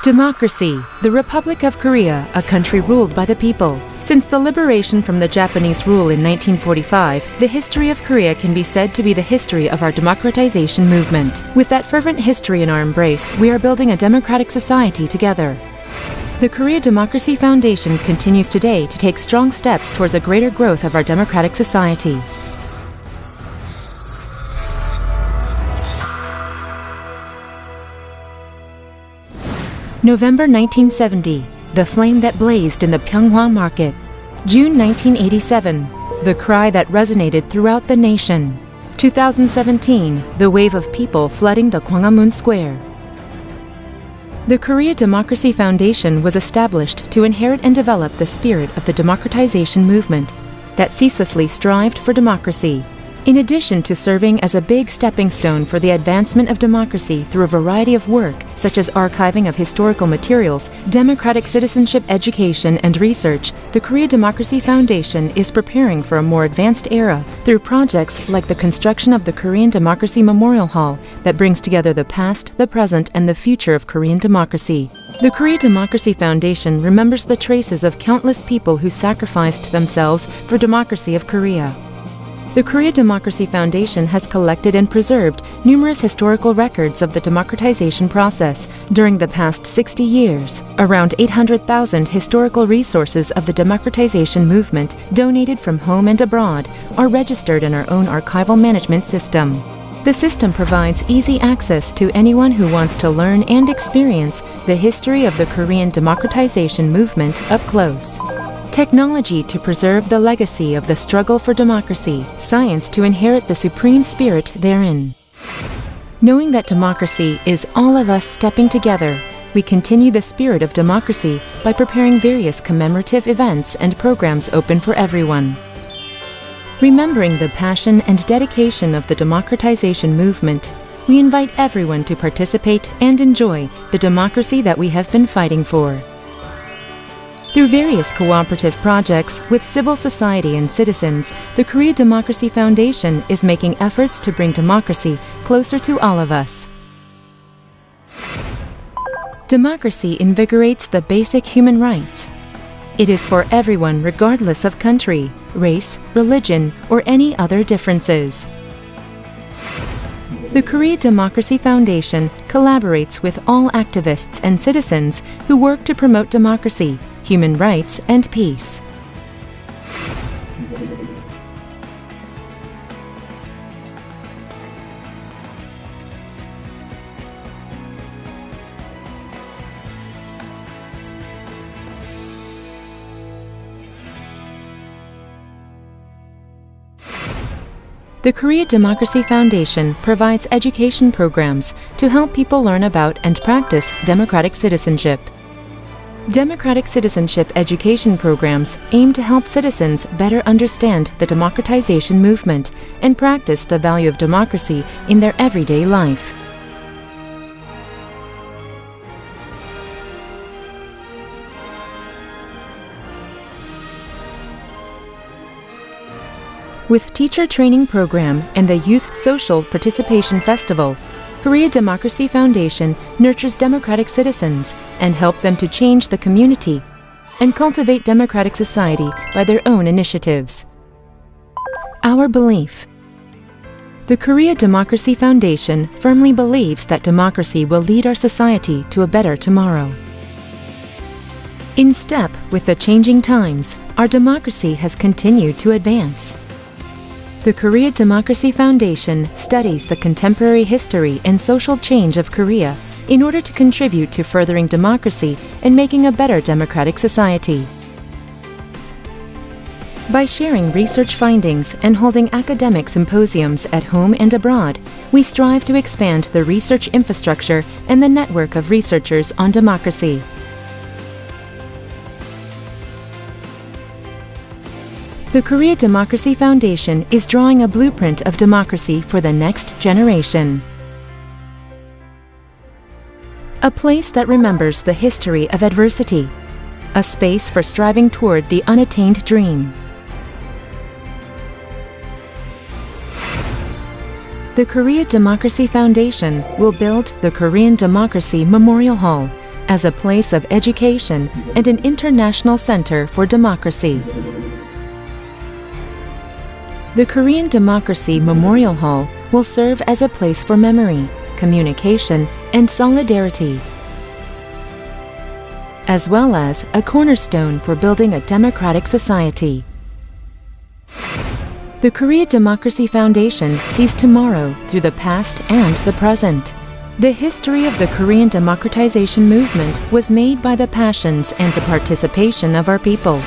Democracy, the Republic of Korea, a country ruled by the people. Since the liberation from the Japanese rule in 1945, the history of Korea can be said to be the history of our democratization movement. With that fervent history in our embrace, we are building a democratic society together. The Korea Democracy Foundation continues today to take strong steps towards a greater growth of our democratic society. November 1970, the flame that blazed in the Pyeonghwa market. June 1987, the cry that resonated throughout the nation. 2017, the wave of people flooding the Gwanghwamun Square. The Korea Democracy Foundation was established to inherit and develop the spirit of the democratization movement that ceaselessly strived for democracy. In addition to serving as a big stepping stone for the advancement of democracy through a variety of work, such as archiving of historical materials, democratic citizenship education, and research, the Korea Democracy Foundation is preparing for a more advanced era through projects like the construction of the Korean Democracy Memorial Hall that brings together the past, the present, and the future of Korean democracy. The Korea Democracy Foundation remembers the traces of countless people who sacrificed themselves for democracy of Korea. The Korea Democracy Foundation has collected and preserved numerous historical records of the democratization process during the past 60 years. Around 800,000 historical resources of the democratization movement donated from home and abroad are registered in our own archival management system. The system provides easy access to anyone who wants to learn and experience the history of the Korean democratization movement up close. Technology to preserve the legacy of the struggle for democracy, science to inherit the supreme spirit therein. Knowing that democracy is all of us stepping together, we continue the spirit of democracy by preparing various commemorative events and programs open for everyone. Remembering the passion and dedication of the democratization movement, we invite everyone to participate and enjoy the democracy that we have been fighting for. Through various cooperative projects with civil society and citizens, the Korea Democracy Foundation is making efforts to bring democracy closer to all of us. Democracy invigorates the basic human rights. It is for everyone regardless of country, race, religion, or any other differences. The Korea Democracy Foundation collaborates with all activists and citizens who work to promote democracy, human rights, and peace. The Korea Democracy Foundation provides education programs to help people learn about and practice democratic citizenship. Democratic citizenship education programs aim to help citizens better understand the democratization movement and practice the value of democracy in their everyday life. With Teacher Training Program and the Youth Social Participation Festival, Korea Democracy Foundation nurtures democratic citizens and help them to change the community and cultivate democratic society by their own initiatives. Our belief. The Korea Democracy Foundation firmly believes that democracy will lead our society to a better tomorrow. In step with the changing times, our democracy has continued to advance. The Korea Democracy Foundation studies the contemporary history and social change of Korea in order to contribute to furthering democracy and making a better democratic society. By sharing research findings and holding academic symposiums at home and abroad, we strive to expand the research infrastructure and the network of researchers on democracy. The Korea Democracy Foundation is drawing a blueprint of democracy for the next generation. A place that remembers the history of adversity. A space for striving toward the unattained dream. The Korea Democracy Foundation will build the Korean Democracy Memorial Hall, as a place of education and an international center for democracy. The Korean Democracy Memorial Hall will serve as a place for memory, communication, and solidarity, as well as a cornerstone for building a democratic society. The Korea Democracy Foundation sees tomorrow through the past and the present. The history of the Korean democratization movement was made by the passions and the participation of our people.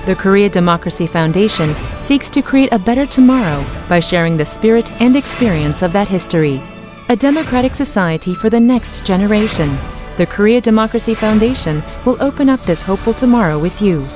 The Korea Democracy Foundation seeks to create a better tomorrow by sharing the spirit and experience of that history. A democratic society for the next generation. The Korea Democracy Foundation will open up this hopeful tomorrow with you.